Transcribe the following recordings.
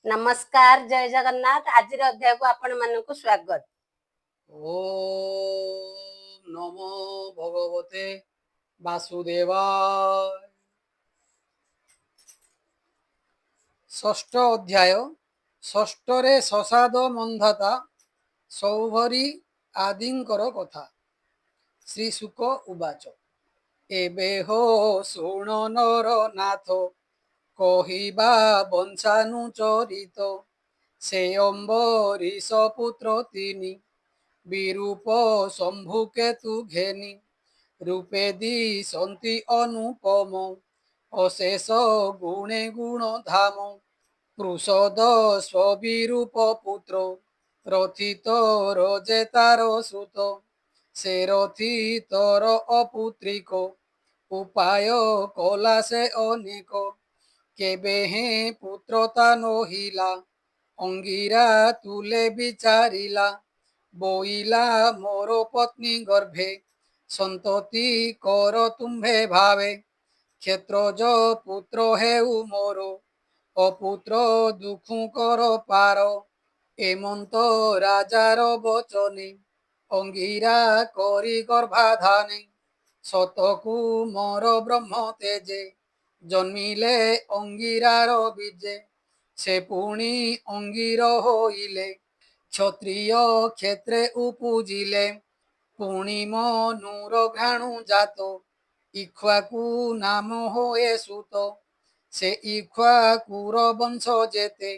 नमस्कार जय जगन्नाथ। आज अध्याय को आपण मानक स्वागत। ओम नमो भगवते वासुदेवाय। षष्ठ अध्याय षष्ठरे शशाद मंधता सौभरी आदिंकर कथा। श्रीशुक उवाच एबे हो शुण नर नाथ कहिबा वंशानुचरित से अम्बरीश पुत्र तिनि विरूप शंभु केतु घेनि रूपे दिशन्ति अनुपम अशेष गुणे गुण धाम पृषद स्वविरूप पुत्र रथित रजेतार सुत से रथितर अपुत्रिक उपाय कला से अनेक केबे हे पुत्रता नहिला अंगिरा तुले विचारिला बोइला मोर पत्नी गर्भे संतति कर तुम्भे भावे क्षेत्रज पुत्र हेउ मोर अपुत्र दुखु कर पार एमंत राजार बचने अंगिरा करी गर्भाधाने सतकु मोर ब्रह्म तेजे जन्मिले अंगिरार बीजे से पुणी अंगिर होइले क्षत्रिय क्षेत्रे उपुजिले पुणी मनुर घ्राणु जात इक्ष्वाकु नाम होए सुत से इक्ष्वाकुर वंश जेते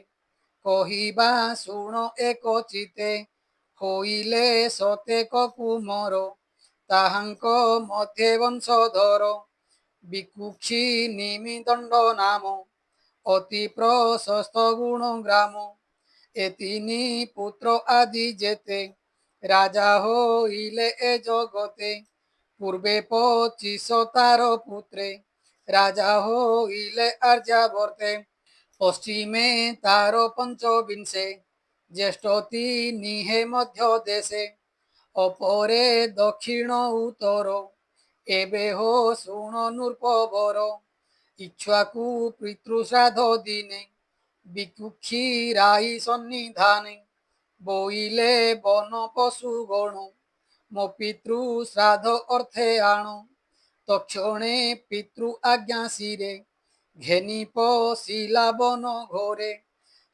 कहिबा शुण एक चिते होइले सतेक कुमर ताहांक मध्ये वंशधर विकुक्षी निमिदंड नाम अति प्रशस्त गुण ग्राम एतिनी पुत्र आदि जेते राजा होइले ए जगते पूर्वे 25 तार पुत्रे राजा होइले आर्यावर्ते पश्चिमे तार पंचविंशे ज्येष्ठति निहे मध्य देशे अपरे दक्षिण उत्तर एबे हो शुण नृपवर इक्ष्वाकु पितृश्राद्ध दिने विकुक्षी राही सन्निधाने बोइले वन पशु गण मो पितृ श्राद्ध अर्थे आण तक्षणे पितृ आज्ञा शिरे घेनी पशिला वन घोरे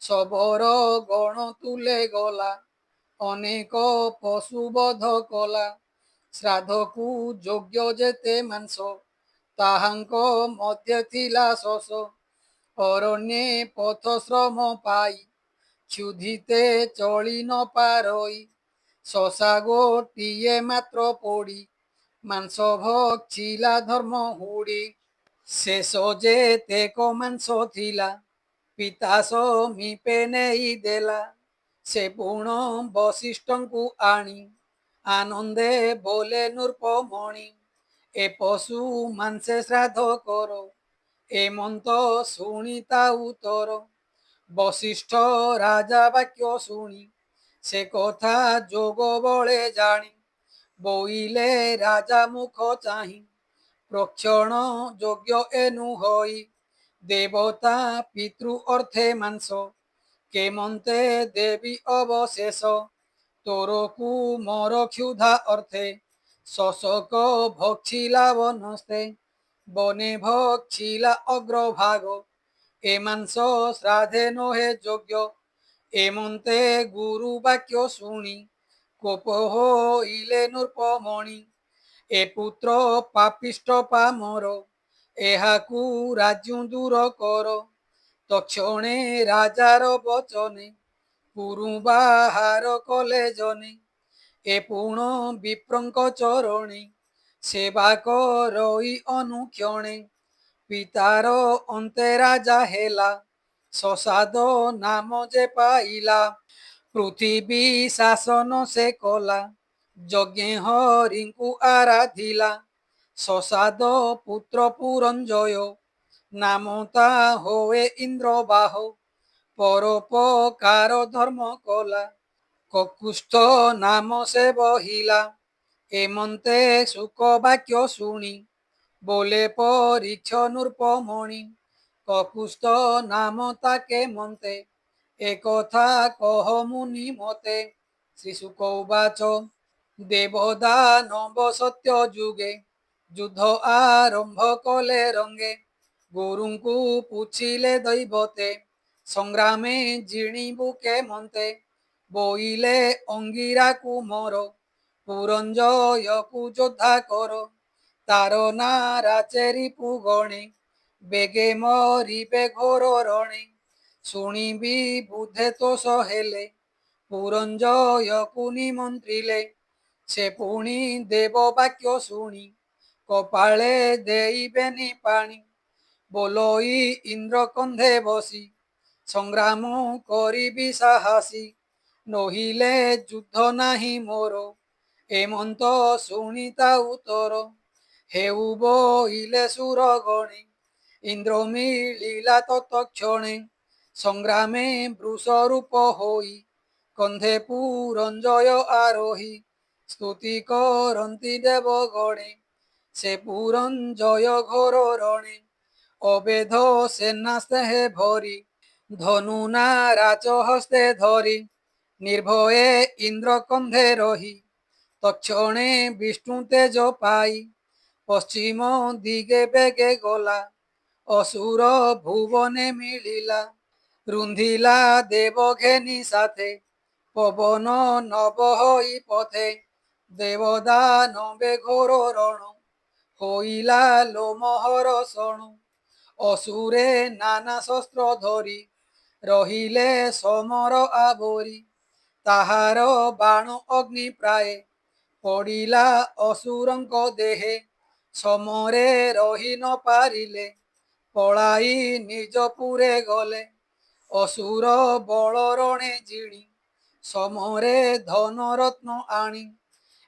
सबर गण तुले गला अनेक पशु बध कला श्राद्धकु योग्य जेते मांस ताहांक मध्य थिला शोष अरण्ये पथ श्रम पाई क्षुधिते चली न पारई शशा गोटिए मात्र पोड़ी मांस भक्षिला धर्म हुड़ी शेष जेतेक मांस थिला पिता समीपे नेई देला से पुण वशिष्ठଙ୍କୁ आणी आनंदे बोले नृपमणि ए पशु मांसे श्राद्ध कर एमंत शुणिता उतर वशिष्ठ राजा वाक्य शुणी से कथा जोग बळे जाणी बोइले राजा मुख चाहि प्रक्षण योग्य एनु होई देवता पितृ अर्थे मांस केमंते देवी अवशेष तोरकु मोर क्षुधा अर्थे शशक भक्षिला वनस्ते बने भक्षिला अग्रभाग ए मांस श्राद्धे नहे योग्य एमंते गुरु वाक्य शुणी कोप होइले नृपमणि ए पुत्र पापिष्ट पामर एहाकु राज्य दूर कर तक्षणे राजार बचने पुरु बाहार कले जने ए पुण विप्रंक चरणे सेवा करई अनुक्षणे पितार अन्ते राजा हेला शशाद नाम जे पाइला पृथ्वी शासन से कला यज्ञ हरिंकु आराधिला शशाद पुत्र पुरंजय नाम ता होए इंद्रबाह परोपकार धर्म कला ककुष्ठ नाम से बहिला एमंते सुख वाक्य शुणी बोले परीक्ष नृपमणि ककुष्ठ नाम ताके मन्ते একথা কহ মুনি মতে। শ্রীশুক উবাচ দেবদানব সত্য যুগে যুদ্ধ আরম্ভ কলে রঙ্গে গুরুଙ୍କୁ পুছিলে দৈবতে ସଂଗ୍ରାମେ ଜିଣିବୁ କେମନ୍ତେ ବୋଇଲେ ଅଙ୍ଗିରାକୁ ମୋର ପୁରଞ୍ଜୟକୁ ଯୋଦ୍ଧା କର ତାର ନାରା ଚେରିପୁ ଗଣେ ବେଗେ ମରିବେ ଘୋର ରଣେ ଶୁଣିବି ବୁଧେ ତୋଷ ହେଲେ ପୁରଞ୍ଜୟକୁ ନିମନ୍ତ୍ରିଲେ ସେ ପୁଣି ଦେବ ବାକ୍ୟ ଶୁଣି କପାଳେ ଦେଇବେନି ପାଣି ବୋଲୋଇ ଇନ୍ଦ୍ର କନ୍ଧେ ବସି ସଂଗ୍ରାମ କରିବି ସାହସୀ ନହିଲେ ଯୁଦ୍ଧ ନାହିଁ ମୋର ଏମନ୍ତ ଶୁଣି ତା ଉତ୍ତର ହେଉ ବୋଇଲେ ସୁର ଗଣେ ଇନ୍ଦ୍ର ମିଳିଲା ତତ୍କ୍ଷଣେ ସଂଗ୍ରାମେ ବୃଷ ରୂପ ହୋଇ କନ୍ଧେ ପୁରଞ୍ଜୟ ଆରୋହୀ ସ୍ତୁତି କରନ୍ତି ଦେବଗଣେ ସେ ପୁରଞ୍ଜୟ ଘୋର ରଣେ অবেধ সেনা স্নেহে ভরি ধনু নারাচ হস্তে ধরি নির্ভয়ে ইন্দ্র কন্ধে রহি তৎক্ষণে বিষ্ণু তেজ পাই পশ্চিম দিগে বেগে গলা অসুর ভুবনে মিলিলা রুন্ধিলা দেব ঘেনি সাথে পবন নব হই পথে দেবদানবে ঘোর রণ হইলা লোমহর শণ অসুরে নানা শস্ত্র ধরি রহিলে সমর আবরি তাহার বাণ অগ্নি প্রায়ে পড়িলা অসুরଙ୍କ দেহে সমরে রহি ନ ପାରିଲେ পলাই নিজ পুরে গলে অসুর বলরণে জিଣି সমরে ধন রত্ନ আଣି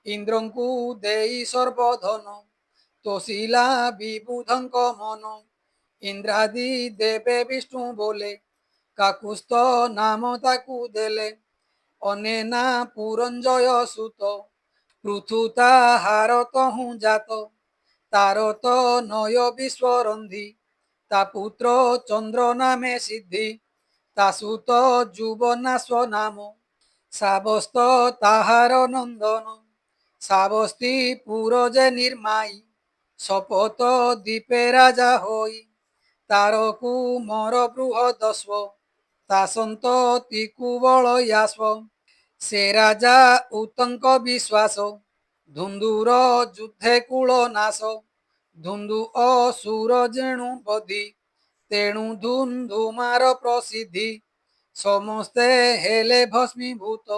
ଇନ୍ଦ୍ରଙ୍କୁ ଦେଇ ସର୍ବଧନ ତୋଷିଲା ବିବୁଧଙ୍କ ମନ ଇନ୍ଦ୍ରାଦି ଦେବେ ବିଷ୍ଣୁ ବୋଲେ କାକୁସ୍ଥ ନାମ ତାକୁ ଦେଲେ ଅନେନା ପୁରଞ୍ଜୟ ସୁତ ପୃଥୁ ତାହାର ତହୁଁ ଜାତ ତାର ତ ନୟ ବିଶ୍ୱରନ୍ଧି ତା ପୁତ୍ର ଚନ୍ଦ୍ର ନାମେ ସିଦ୍ଧି ତା ସୁତ ଯୁବନାଶ୍ଵ ନାମ ଶ୍ରାବସ୍ତ ତାହାର ନନ୍ଦନ ଶ୍ରାବସ୍ତୀ ପୁର ଯେ ନିର୍ମାଇ শপথ দ্বীপে রাজা হই তার কুমর বৃহদস্ব তা সন্ততি কুবলয়াস্ব সে রাজা উত্তঙ্ক বিশ্বাস ধুন্দুর যুদ্ধে কূল নাশ ধুন্দু অসুর জেণু বধি তেণু ধুন্ধুমার প্রসিদ্ধি সমস্তে হেলে ভস্মীভূত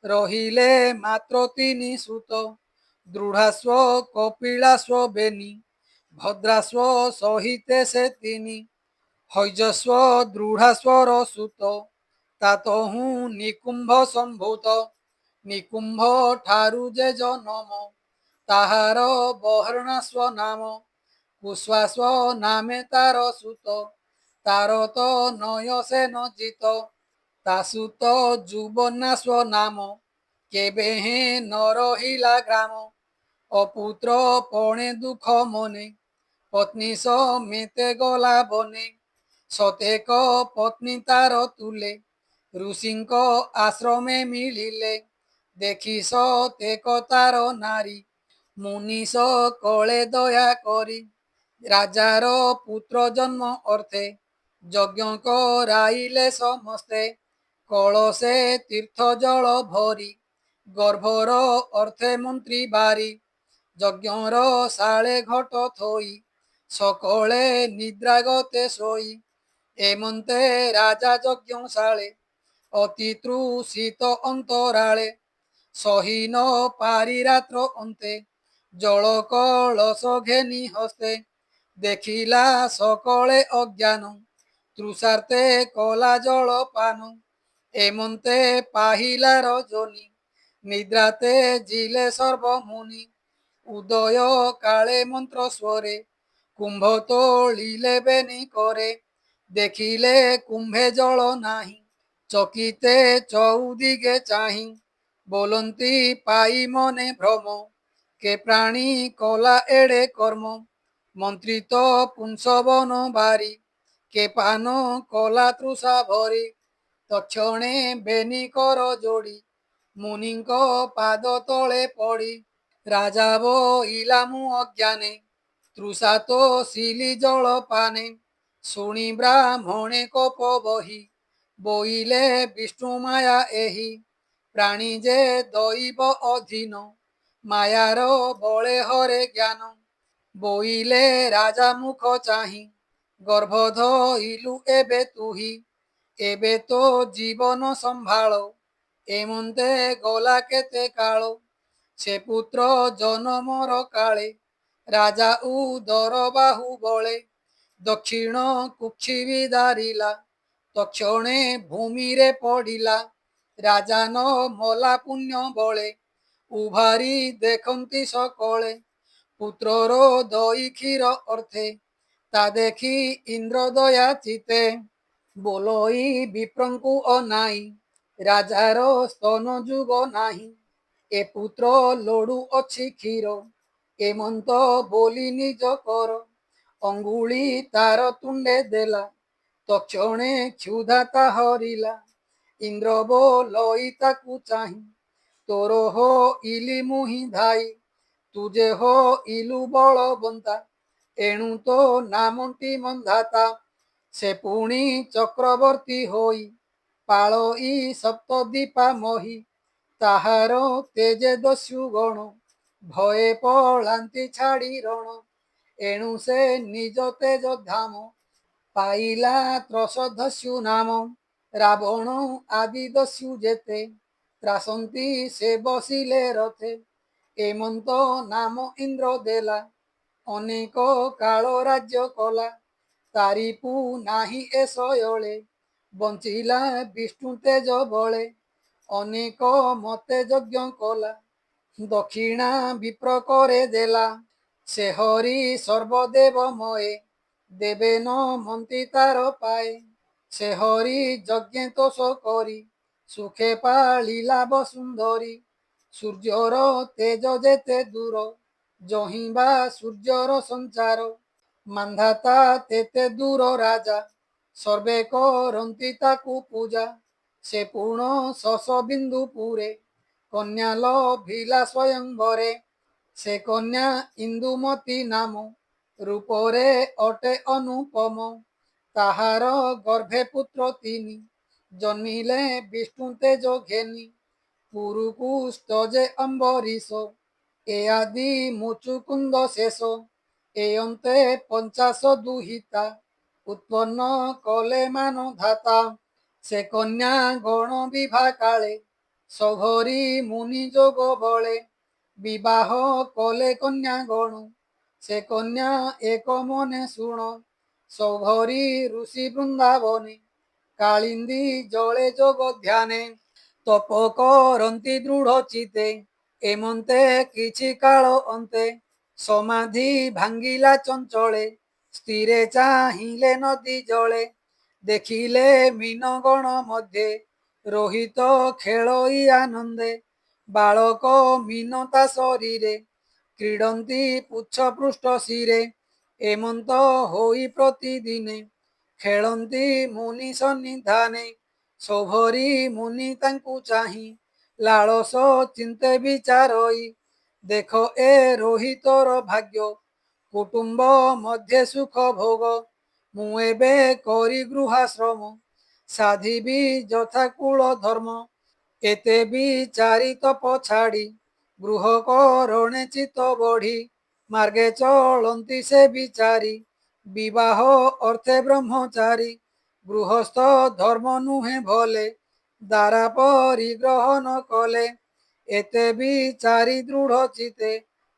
রহিলে মাত্র তিনি সুত দৃঢ়াস্ব কপিলাস্ব বেনি ভদ্রাস্ব সহিতে সে তিনি হৈজস্ব দৃঢ়াস্বর সুত তাতহু নিকুম্ভ সম্ভূত নিকুম্ভ ঠারু যে জনম তাহার বহর্ণাস্ব নাম কুশ্বাস্ব নামে তার সুত তার তো নয় সে নজিত তা সুত যুবনাশ্ব নাম কেবে হে ন রহিলা গ্রাম অপুত্র পণে দুঃখ মনে পত্নী সমেতে গলা বনে সতেক পত্নী তার তুলে ঋষিଙ୍କ আশ্রমে মিলিলে দেখি সতেক তার নারী মুনিষ কলে দয়া করি রাজার পুত্র জন্ম অর্থে যজ্ঞ কৰাইলে সমস্তে কলসে তীর্থ জল ভরি গর্ভর অর্থে মন্ত্রী বারি যজ্ঞর শালে ঘট থই সকলে নিদ্রাগতে শোই এমন্তে রাজা যজ্ঞশালে অতি তৃষিত অন্তরালে সহিন পারি রাত্র অন্তে জল কলস ঘেনি হস্তে দেখিলা সকলে অজ্ঞান তৃষার্তে কলা জল পান এমন্তে পাহিলা রজনী নিদ্রাতে জিলে সর্বমুনি উদয় কালে মন্ত্র স্বরে কুম্ভ তোলিলে বেনি করে দেখিলে কুম্ভে জল নাহি চকিতে চৌদিগে চাহি বলন্তি পাই মনে ভ্রম কে প্রাণী কলা এড়ে কর্ম মন্ত্রী তো পুংসবন বারি কে পান কলা তৃষা ভরি ତକ୍ଷଣେ ବେନି କର ଯୋଡ଼ି ମୁନିଙ୍କ ପାଦ ତଳେ ପଡ଼ି ରାଜା ବୋଇଲା ମୁଁ ଅଜ୍ଞାନେ ତୃଷା ତୋଷିଲି ଜଳ ପାନେ ଶୁଣି ବ୍ରାହ୍ମଣେ କୋପ ବହି ବୋଇଲେ ବିଷ୍ଣୁ ମାୟା ଏହି ପ୍ରାଣୀ ଯେ ଦୈବ ଅଧୀନ ମାୟାର ବଳେ ହରେ ଜ୍ଞାନ ବୋଇଲେ ରାଜା ମୁଖ ଚାହିଁ ଗର୍ଭ ଧଇଲୁ ଏବେ ତୁହି ଏବେ ତ ଜୀବନ ସମ୍ଭାଳ ଏମନ୍ତେ ଗଲା କେତେ କାଳ ସେ ପୁତ୍ର ଜନମର କାଳେ ରାଜା ଉଦର ବାହୁ ବଳେ ଦକ୍ଷିଣ କୁକ୍ଷି ବିଦାରିଲା ତକ୍ଷଣେ ଭୂମିରେ ପଡ଼ିଲା ରାଜା ନ ମଲା ପୁଣ୍ୟ ବଳେ ଉଭାରି ଦେଖନ୍ତି ସକଳେ ପୁତ୍ରର ଦଇ କ୍ଷୀର ଅର୍ଥେ ତା ଦେଖି ଇନ୍ଦ୍ର ଦୟା ଚିତେ ବୋଲଇ ବିପ୍ରଙ୍କୁ ଅନାଇ ରାଜାର ସ୍ତନ ଯୁଗ ନାହିଁ ଏ ପୁତ୍ର ଲୋଡୁ ଅଛି କ୍ଷୀର ଏମନ୍ତ ବୋଲି ନିଜ କର ଅଙ୍ଗୁଳି ତାର ତୁଣ୍ଡେ ଦେଲା ତକ୍ଷଣେ କ୍ଷୁଧା ତା ହରିଲା ଇନ୍ଦ୍ର ବୋଲଇ ତାକୁ ଚାହିଁ ତୋର ହୋ ଇଲି ମୁହିଁ ଧାଇ ତୁ ଯେ ହୋ ଇଲୁ ବଳବନ୍ତା ଏଣୁ ତୋ ନାମଟି ମନ୍ଧାତା ସେ ପୁଣି ଚକ୍ରବର୍ତ୍ତୀ ହୋଇ ପାଳଇ ସପ୍ତଦୀପା ମହି ତାହାର ତେଜେ ଦସ୍ୟୁ ଗଣ ଭୟେ ପଳାନ୍ତି ଛାଡ଼ି ରଣ ଏଣୁ ସେ ନିଜ ତେଜ ଧାମ ପାଇଲା ତ୍ରସଧସ୍ୟୁ ନାମ ରାବଣ ଆଦି ଦସ୍ୟୁ ଯେତେ ତ୍ରାସନ୍ତି ସେ ବସିଲେ ରଥେ ଏମନ୍ତ ନାମ ଇନ୍ଦ୍ର ଦେଲା ଅନେକ କାଳ ରାଜ୍ୟ କଲା ତାରିପୁ ନାହିଁ ଏ ଶୟଳେ ବଞ୍ଚିଲା ବିଷ୍ଣୁ ତେଜ ବଳେ ଅନେକ ମତେ ଯଜ୍ଞ କଲା ଦକ୍ଷିଣା ବିପ୍ର করে ଦେଲା ସେ ହରି ସର୍ବଦେବମୟେ ଦେବେ ନ ମନ୍ତି ତାର ପାଏ ସେ ହରି ଯଜ୍ଞେ ତୋଷ କରି ସୁଖେ ପାଳିଲା ବସୁନ୍ଧରୀ ସୂର୍ଯ୍ୟର ତେଜ ଯେତେ ଦୂର ଜହିଁବା ସୂର୍ଯ୍ୟର ସଞ୍ଚାର ମାନ୍ଧାତା ତେତେ ଦୂର ରାଜା ସର୍ବେ କରନ୍ତି ତାକୁ ପୂଜା ସେ ପୁଣ ଶଶ ବିନ୍ଦୁ ପୁରେ କନ୍ୟା ଲଭିଲା ସ୍ୱୟଂବରେ ସେ କନ୍ୟା ଇନ୍ଦୁମତୀ ନାମ ରୂପରେ ଅଟେ ଅନୁପମ ତାହାର ଗର୍ଭେ ପୁତ୍ର ତିନି ଜନ୍ମିଲେ ବିଷ୍ଣୁ ତେଜ ଘେନି ପୁରୁକୁ ସ୍ତଜେ ଅମ୍ବରୀଶ ଏ ଆଦି ମୁଚୁକୁନ୍ଦ ଶେଷ ଏ ଅନ୍ତେ ପଞ୍ଚାଶ ଦୁହିତା ଉତ୍ପନ୍ନ କଲେ ମାନ ଧାତା ସେ କନ୍ୟା ଗଣ ବିଭା କାଳେ ସଘରୀ ମୁନି ଯୋଗ ବଳେ ବିବାହ କଲେ କନ୍ୟା ଗଣ ସେ କନ୍ୟା ଏକ ମନେ ଶୁଣ ସଘରୀ ଋଷି ବୃନ୍ଦାବନେ କାଳିନ୍ଦୀ ଜଳେ ଯୋଗ ଧ୍ୟାନେ ତପ କରନ୍ତି ଦୃଢ ଚିତେ ଏମନ୍ତେ କିଛି କାଳ ଅନ୍ତେ ସମାଧି ଭାଙ୍ଗିଲା ଚଞ୍ଚଳେ ସ୍ଥିରେ ଚାହିଁଲେ ନଦୀ ଜଳେ ଦେଖିଲେ ମୀନ ଗଣ ମଧ୍ୟେ ରୋହିତ ଖେଳଇ ଆନନ୍ଦେ ବାଳକ ମୀନ ତା ଶରୀରେ କ୍ରୀଡ଼ନ୍ତି ପୁଚ୍ଛ ପୃଷ୍ଠ ଶିରେ ଏମନ୍ତ ହୋଇ ପ୍ରତିଦିନେ ଖେଳନ୍ତି ମୁନି ସନ୍ନିଧାନେ ସୋଭରି ମୁନି ତାଙ୍କୁ ଚାହିଁ ଲାଳସ ଚିନ୍ତେ ବିଚାରଇ ଦେଖ ଏ ରୋହିତର ଭାଗ୍ୟ କୁଟୁମ୍ବ ମଧ୍ୟେ ସୁଖ ଭୋଗ ମୁଁ ଏବେ କରି ଗୃହାଶ୍ରମ ସାଧିବି ଯଥା କୁଳ ଧର୍ମ ଏତେ ବିଚାରି ତପ ଛାଡ଼ି ଗୃହ କରଣେ ଚିତ ବଢି ମାର୍ଗେ ଚଳନ୍ତି ସେ ବିଚାରି ବିବାହ ଅର୍ଥେ ବ୍ରହ୍ମଚାରୀ ଗୃହସ୍ଥ ଧର୍ମ ନୁହେଁ ଭଲେ ଦାରା ପରିଗ୍ରହ ନ କଲେ ଏତେ ବିଚାରି ଦୃଢ ଚିତେ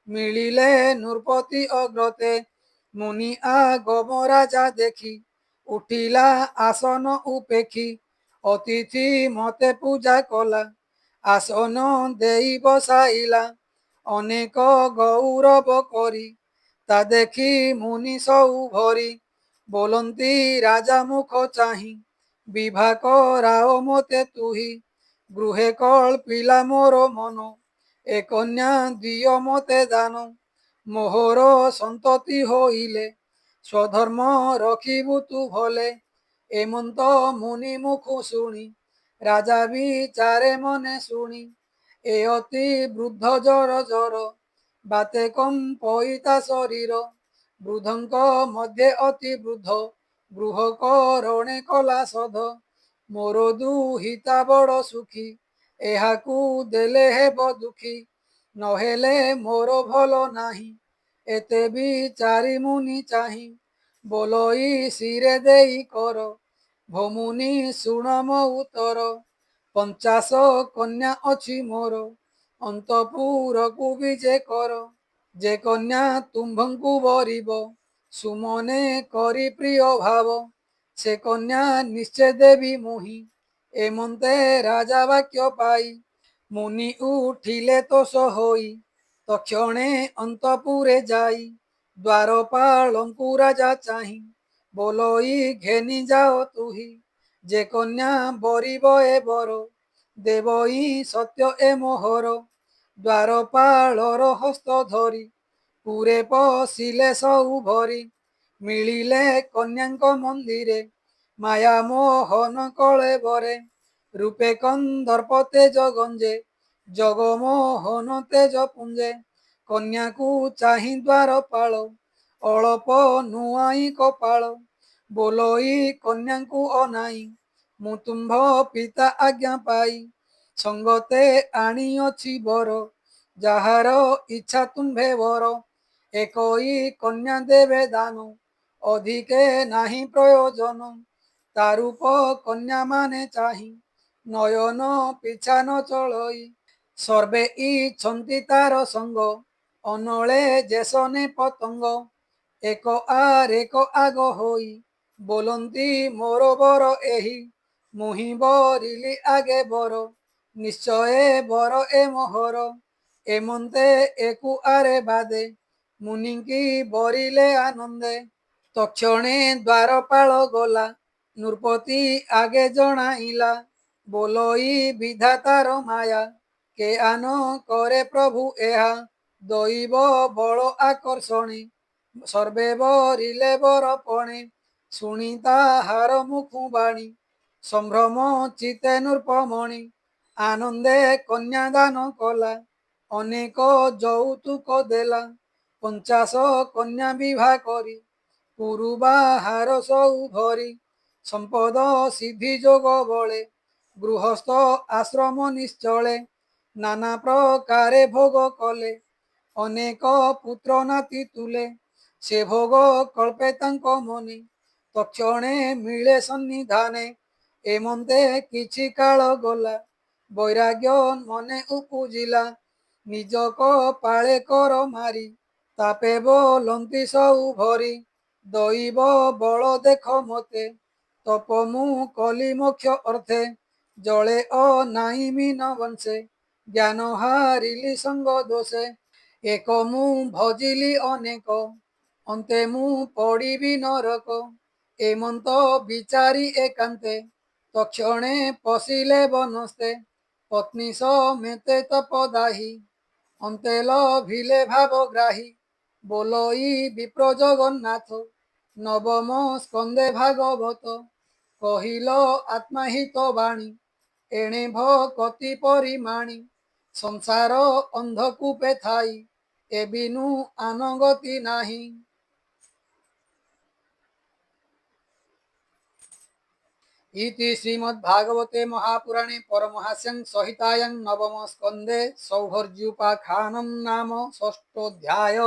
ମିଳିଲେ ନୃପତି ଅଗ୍ରତେ ମୁନି ଆଗମ ରାଜା ଦେଖି ଉଠିଲା ଆସନ ଉପେକ୍ଷି ଅତିଥି ମତେ ପୂଜା କଲା ଆସନ ଦେଇ ବସାଇଲା ଅନେକ ଗୌରବ କରି ତା ଦେଖି ମୁନି ସଉ ଭରି ବୋଲନ୍ତି ରାଜା ମୁଖ ଚାହିଁ ବିଭା କରାଅ ମତେ ତୁହି ଗୃହେ କଳ୍ପିଲା ମୋର ମନ ଏ କନ୍ୟା ଦିଅ ମତେ ଦାନ ମୋହର ସନ୍ତତି ହୋଇଲେ ସ୍ୱଧର୍ମ ରଖିବୁ ତୁ ଭଲେ ଏମନ୍ତ ମୁନି ମୁଖୁ ଶୁଣି ରାଜା ବିଚାରେ ମନେ ଶୁଣି ଏ ଅତି ବୃଦ୍ଧ ଜର ଜର ବାତେ କମ୍ପଇତା ଶରୀର ବୃଦ୍ଧଙ୍କ ମଧ୍ୟରେ ଅତି ବୃଦ୍ଧ ଗୃହ କରଣେ କଲା ସଧ ମୋର ଦୁହିତା ବଡ଼ ସୁଖୀ ଏହାକୁ ଦେଲେ ହେବ ଦୁଃଖୀ ନହେଲେ ମୋର ଭଲ ନାହିଁ ଏତେ ବିଚାରି ମୁନି ଚାହିଁ ବୋଲଇ ଶିରେ ଦେଇ କର ଭମୁନି ଶୁଣ ମୋ ଉତ୍ତର 50 କନ୍ୟା ଅଛି ମୋର ଅନ୍ତପୁରକୁ ବିଜେ କର ଯେ କନ୍ୟା ତୁମ୍ଭଙ୍କୁ ବରିବ ସୁମନେ କରି ପ୍ରିୟ ଭାବ ସେ କନ୍ୟା ନିଶ୍ଚୟ ଦେବି ମୁହିଁ ଏମନ୍ତେ ରାଜା ବାକ୍ୟ ପାଇ ମୁନି ଉଠିଲେ ତୋଷ ହୋଇ ତକ୍ଷଣେ ଅନ୍ତପୁରେ ଯାଇ ଦ୍ୱାରପାଳଙ୍କୁ ରାଜା ଚାହିଁ ବୋଲଇ ଘେନି ଯାଅ ତୁହି ଯେ କନ୍ୟା ବରିବ ଏ ବର ଦେବଇ ସତ୍ୟ ଏ ମୋହର ଦ୍ୱାରପାଳର ହସ୍ତ ଧରି ପୁରେ ପଶିଲେ ସବୁ ଭରି ମିଳିଲେ କନ୍ୟାଙ୍କ ମନ୍ଦିରେ ମାୟା ମୋହନ କଳେବରେ ରୂପେ କନ୍ଦର୍ପ ତେଜ ଗଞ୍ଜେ ଜଗମୋହନ ତେଜ ପୁଞ୍ଜେ କନ୍ୟାକୁ ଚାହିଁ ଦ୍ୱାରପାଳ ଅଳପ ନୁଆଇଁ କପାଳ ବୋଲଇ କନ୍ୟାଙ୍କୁ ଅନାଇ ମୁଁ ତୁମ୍ଭ ପିତା ଆଜ୍ଞା ପାଇ ସଙ୍ଗତେ ଆଣିଅଛି ବର ଯାହାର ଇଚ୍ଛା ତୁମ୍ଭେ ବର ଏକଇ କନ୍ୟା ଦେବେ ଦାନ ଅଧିକେ ନାହିଁ ପ୍ରୟୋଜନ ତାରୂପ କନ୍ୟା ମାନେ ଚାହିଁ ନୟନ ପିଛା ନ ଚଳଇ ସର୍ବେ ଇଛନ୍ତି ତାର ସଙ୍ଗ ଅନଳେ ଯେସନେ ପତଙ୍ଗ ଏକ ଆରେକ ଆଗ ହୋଇ ବୋଲନ୍ତି ମୋର ବର ଏହି ମୁହିଁ ବରିଲି ଆଗେ ବର ନିଶ୍ଚୟ ବର ଏ ମୋହର ଏମନ୍ତେ ଏକୁ ଆରେ ବାଦେ ମୁନିଙ୍କି ବରିଲେ ଆନନ୍ଦେ ତକ୍ଷଣେ ଦ୍ୱାରପାଳ ଗଲା ନୃପତି ଆଗେ ଜଣାଇଲା ବୋଲଇ ବିଧାତାର ମାୟା କେ ଆନ କରେ ପ୍ରଭୁ ଏହା ଦଇବ ବଳ ଆକର୍ଷଣେ ସର୍ବେ ବରିଲେ ବରପଣେ ଶୁଣି ତାହାର ମୁଖୁ ବାଣୀ ସମ୍ଭ୍ରମ ଚିତେ ନୃପମଣି ଆନନ୍ଦେ କନ୍ୟାଦାନ କଲା ଅନେକ ଯୌତୁକ ଦେଲା 50 କନ୍ୟା ବିବାହ କରି ପୁରୁ ବାହାର ସବୁ ଭରି ସମ୍ପଦ ସିଦ୍ଧି ଯୋଗ ବଳେ ଗୃହସ୍ଥ ଆଶ୍ରମ ନିଶ୍ଚଳେ ନାନା ପ୍ରକାରେ ଭୋଗ କଲେ ଅନେକ ପୁତ୍ର ନାତି ତୁଲେ ସେ ଭୋଗ କଳ୍ପେ ତାଙ୍କ ମନେ ତକ୍ଷଣେ ମିଳେ ସନ୍ନିଧାନେ ଏମନ୍ତେ କିଛି କାଳ ଗଲା ବୈରାଗ୍ୟ ମନେ ଉପୁଜିଲା ନିଜ କପାଳେ କର ମାରି ତାପେ ବୋଲନ୍ତି ସବୁ ଭରି ଦଇବ ବଳ ଦେଖ ମତେ ତପ ମୁଁ କଲି ମୋକ୍ଷ ଅର୍ଥେ ଜଳେ ଅନାଇଁ ମିନ ବଂଶେ ଜ୍ଞାନ ହାରିଲି ସଙ୍ଗ ଦୋଷେ ଏକ ମୁଁ ଭଜିଲି ଅନେକ ଅନ୍ତେ ମୁଁ ପଡ଼ିବି ନରକ ଏମନ୍ତ ବିଚାରି ଏକାନ୍ତେ ତକ୍ଷଣେ ପଶିଲେ ବନସ୍ତେ ପତ୍ନୀ ସମେତେ ତପଦାହି ଅନ୍ତେ ଲଭିଲେ ଭାବଗ୍ରାହୀ ବୋଲଇ ବିପ୍ର ଜଗନ୍ନାଥ ନବମ ସ୍କନ୍ଦେ ଭାଗବତ କହିଲ ଆତ୍ମାହିତ ବାଣୀ ଏଣେ ଭକତି ପରିମାଣୀ ସଂସାର ଅନ୍ଧକୂପେ ଥାଇ ଏ ବିନୁ ଆନଗତି ନାହିଁ। इति श्रीमद्भागवते महापुराणे परमहास्यं संहितायां नवम स्कन्धे सौभर्जुपाख्यानं नाम षष्ठोऽध्याय।